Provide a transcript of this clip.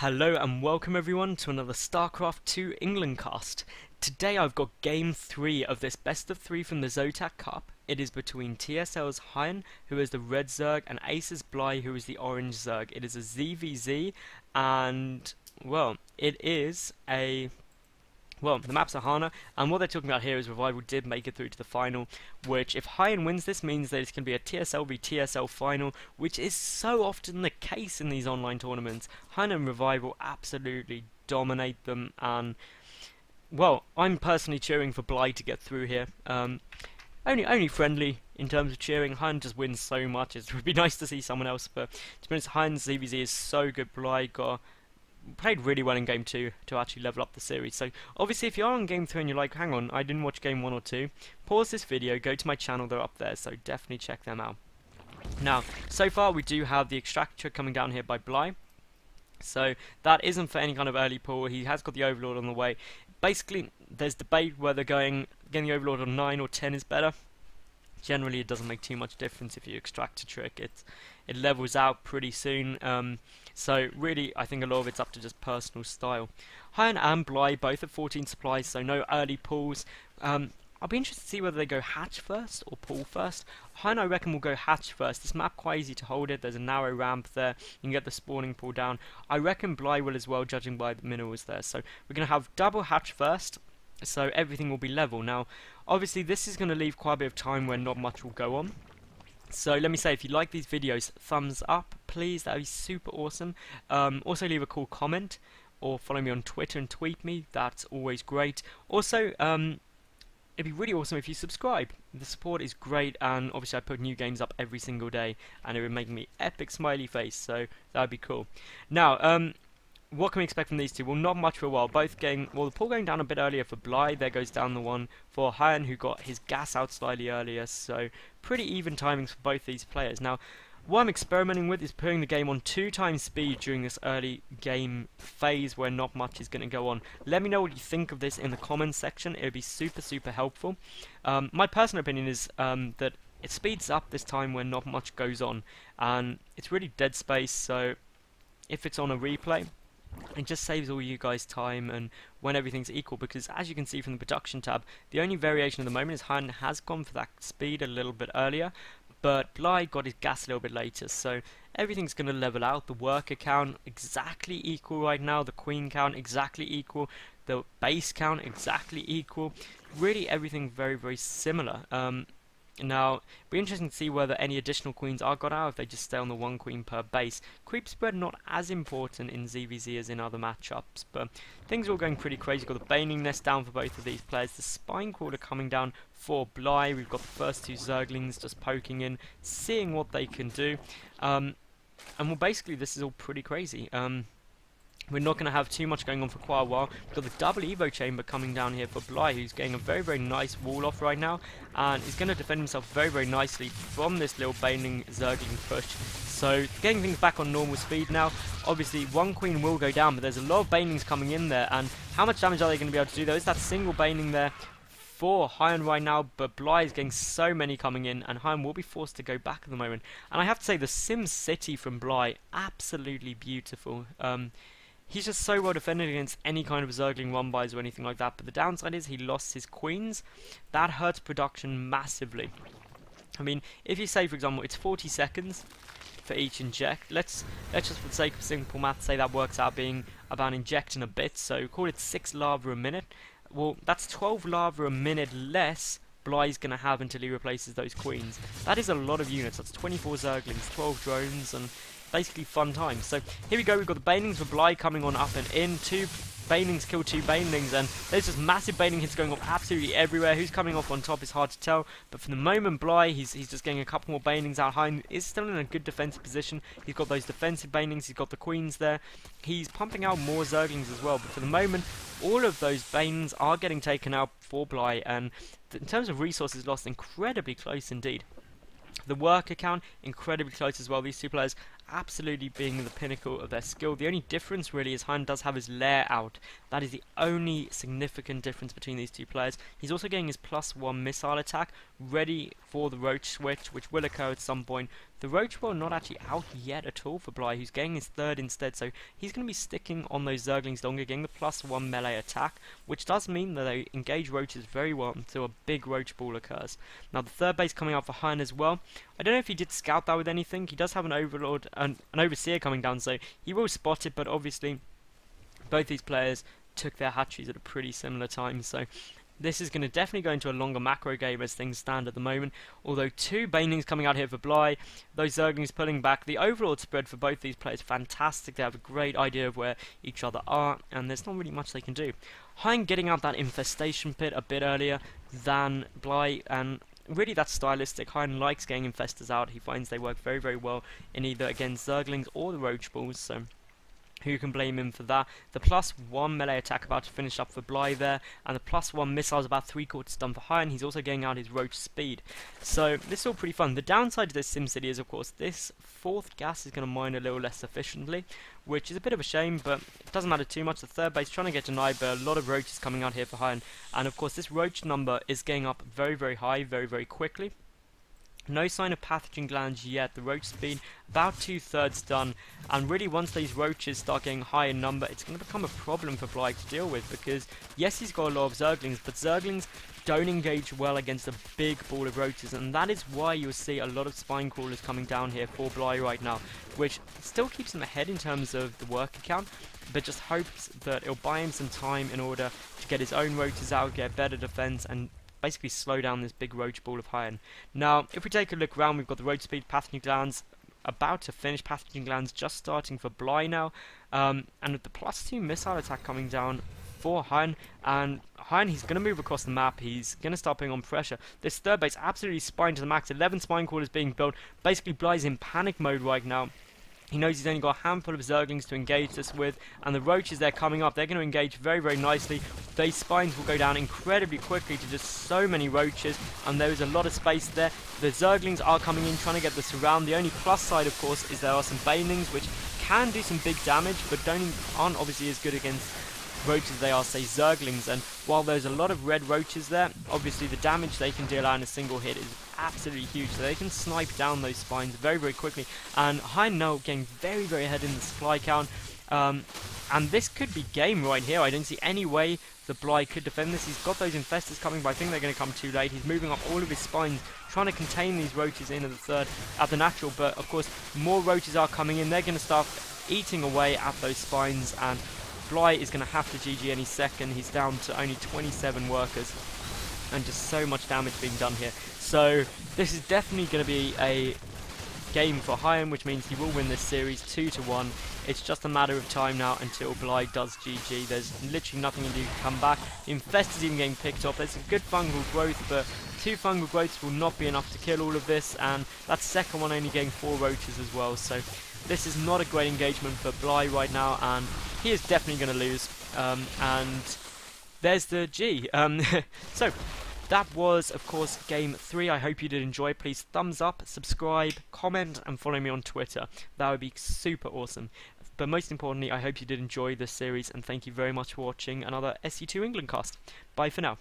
Hello and welcome everyone to another StarCraft 2 England cast. Today I've got game 3 of this best of 3 from the Zotac Cup. It is between TSLHyuN, who is the red Zerg, and AcerBly, who is the orange Zerg. It is a ZvZ, and well, the maps are Hana, and what they're talking about here is Revival did make it through to the final, which if HyuN wins this means that it's going to be a TSL v TSL final, which is so often the case in these online tournaments. HyuN and Revival absolutely dominate them, and well, I'm personally cheering for Bly to get through here. Only friendly in terms of cheering. HyuN just wins so much, it would be nice to see someone else, but to be honest, HyuN's ZvZ is so good. Bly played really well in game 2 to actually level up the series. So obviously if you're on game 3 and you're like, hang on, I didn't watch game 1 or 2, pause this video, go to my channel, they're up there, so definitely check them out. Now, so far we do have the extractor coming down here by Bly, so that isn't for any kind of early pull. He has got the Overlord on the way. Basically there's debate whether getting the Overlord on 9 or 10 is better. Generally it doesn't make too much difference if you extract a trick. It levels out pretty soon. So really, I think a lot of it's up to just personal style. HyuN and Bly both have 14 supplies, so no early pulls. I'll be interested to see whether they go hatch first or pull first. HyuN, I reckon, will go hatch first. This map quite easy to hold it. There's a narrow ramp there. You can get the spawning pull down. I reckon Bly will as well, judging by the minerals there. So we're going to have double hatch first, so everything will be level. Now, obviously, this is going to leave quite a bit of time where not much will go on. So let me say, if you like these videos, thumbs up, please, that would be super awesome. Also leave a cool comment, or follow me on Twitter and tweet me, that's always great. Also, it'd be really awesome if you subscribe. The support is great, and obviously I put new games up every single day, and it would make me epic smiley face, so that would be cool. Now, what can we expect from these two? Well, not much for a while. Both the pull going down a bit earlier for Bly. There goes down the one for HyuN, who got his gas out slightly earlier. So pretty even timings for both these players. Now, what I'm experimenting with is putting the game on 2 times speed during this early game phase where not much is going to go on. Let me know what you think of this in the comments section. It would be super helpful. My personal opinion is that it speeds up this time when not much goes on, and it's really dead space. So if it's on a replay, it just saves all you guys time and when everything's equal, because as you can see from the production tab, the only variation at the moment is HyuN has gone for that speed a little bit earlier, but Bly got his gas a little bit later, so everything's going to level out. The worker count exactly equal right now, the queen count exactly equal, the base count exactly equal, really everything very similar. Now, it'll be interesting to see whether any additional queens are got out if they just stay on the 1 queen per base. Creep spread not as important in ZvZ as in other matchups, but things are all going pretty crazy. We've got the Baning Nest down for both of these players, the Spine Crawler coming down for Bly. We've got the first 2 Zerglings just poking in, seeing what they can do. And well, basically this is all pretty crazy. We're not going to have too much going on for quite a while. We've got the double Evo chamber coming down here for Bly, who's getting a very nice wall off right now, and he's going to defend himself very nicely from this little Baning Zergling push. So getting things back on normal speed now. Obviously 1 queen will go down, but there's a lot of Banings coming in there, and how much damage are they going to be able to do? There is that single Baning there for HyuN right now, but Bly is getting so many coming in, and HyuN will be forced to go back at the moment. And I have to say, the Sim City from Bly, absolutely beautiful. He's just so well defended against any kind of Zergling 1-buys or anything like that, but the downside is he lost his queens. That hurts production massively. I mean, if you say, for example, it's 40 seconds for each inject, let's just for the sake of simple math say that works out being about injecting a bit, so call it 6 lava a minute. Well, that's 12 lava a minute less Bly's going to have until he replaces those queens. That is a lot of units. That's 24 Zerglings, 12 drones, and basically fun times. So here we go, we've got the Banings for Bly coming on up and in. 2 Banings kill 2 Banelings, and there's just massive Baning hits going off absolutely everywhere. Who's coming off on top is hard to tell, but for the moment Bly, he's just getting a couple more Banings out. HyuN is still in a good defensive position. He's got those defensive Banings, he's got the queens there. He's pumping out more Zerglings as well, but for the moment all of those Banes are getting taken out for Bly, and in terms of resources lost, incredibly close indeed. The worker count, incredibly close as well. These 2 players absolutely being the pinnacle of their skill. The only difference really is HyuN does have his lair out. That is the only significant difference between these two players. He's also getting his +1 missile attack ready for the Roach switch, which will occur at some point. The Roach Ball not actually out yet at all for Bly, who's getting his third instead, so he's going to be sticking on those Zerglings longer, getting the +1 melee attack, which does mean that they engage Roaches very well until a big Roach Ball occurs. Now the third base coming out for HyuN as well. I don't know if he did scout that with anything. He does have an Overlord, an Overseer coming down, so he will spot it, but obviously both these players took their hatcheries at a pretty similar time, so this is going to definitely go into a longer macro game as things stand at the moment. Although 2 Banelings coming out here for Bly, those Zerglings pulling back. The Overlord spread for both these players fantastic. They have a great idea of where each other are, and there's not really much they can do. HyuN getting out that infestation pit a bit earlier than Bly, and really that's stylistic. HyuN likes getting infestors out. He finds they work very, very well in either against Zerglings or the Roach Balls, so who can blame him for that? The +1 melee attack about to finish up for Bly there, and the +1 missile is about 3/4 done for HyuN. He's also getting out his Roach speed. So this is all pretty fun. The downside to this SimCity is, of course, this 4th gas is going to mine a little less efficiently, which is a bit of a shame, but it doesn't matter too much. The third base trying to get denied, but a lot of Roaches coming out here for HyuN, and of course this Roach number is getting up very, very high, very, very quickly. No sign of pathogen glands yet. The Roach speed about 2/3 done, and really once these Roaches start getting high in number, it's going to become a problem for Bly to deal with, because yes, he's got a lot of Zerglings, but Zerglings don't engage well against a big ball of Roaches, and that is why you'll see a lot of Spine Crawlers coming down here for Bly right now, which still keeps him ahead in terms of the worker count, but just hopes that it'll buy him some time in order to get his own Roaches out, get better defense, and basically slow down this big Roach Ball of HyuN. Now, if we take a look around, we've got the Roach speed, pathogen glands about to finish, pathogen glands just starting for Bly now, and with the +2 missile attack coming down for HyuN, and HyuN, he's going to move across the map, he's going to start putting on pressure. This third base absolutely spined to the max, 11 Spine Crawlers being built, basically Bly's in panic mode right now. He knows he's only got a handful of Zerglings to engage this with, and the Roaches they're coming up, they're going to engage very, very nicely. These spines will go down incredibly quickly to just so many Roaches, and there is a lot of space there. The Zerglings are coming in, trying to get the surround. The only plus side, of course, is there are some Banelings, which can do some big damage, but aren't obviously as good against Roaches as they are, say, Zerglings. And while there's a lot of red Roaches there, obviously the damage they can deal out in a single hit is absolutely huge, so they can snipe down those spines very, very quickly. And HyuN now getting very, very ahead in the supply count, and this could be game right here. I don't see any way the Bly could defend this. He's got those infestors coming, but I think they're going to come too late. He's moving up all of his spines, trying to contain these Roaches in at the third, at the natural, but of course more Roaches are coming in. They're going to start eating away at those spines, and Bly is going to have to GG any second. He's down to only 27 workers, and just so much damage being done here. So this is definitely going to be a game for HyuN, which means he will win this series 2-1. It's just a matter of time now until Bly does GG. There's literally nothing he can do to come back. The infestor's even getting picked off. There's some good fungal growth, but 2 fungal growths will not be enough to kill all of this, and that second one only getting 4 Roaches as well. So this is not a great engagement for Bly right now, and he is definitely going to lose. And there's the G. So that was, of course, Game 3. I hope you did enjoy. Please thumbs up, subscribe, comment, and follow me on Twitter. That would be super awesome. But most importantly, I hope you did enjoy this series, and thank you very much for watching another SC2 England cast. Bye for now.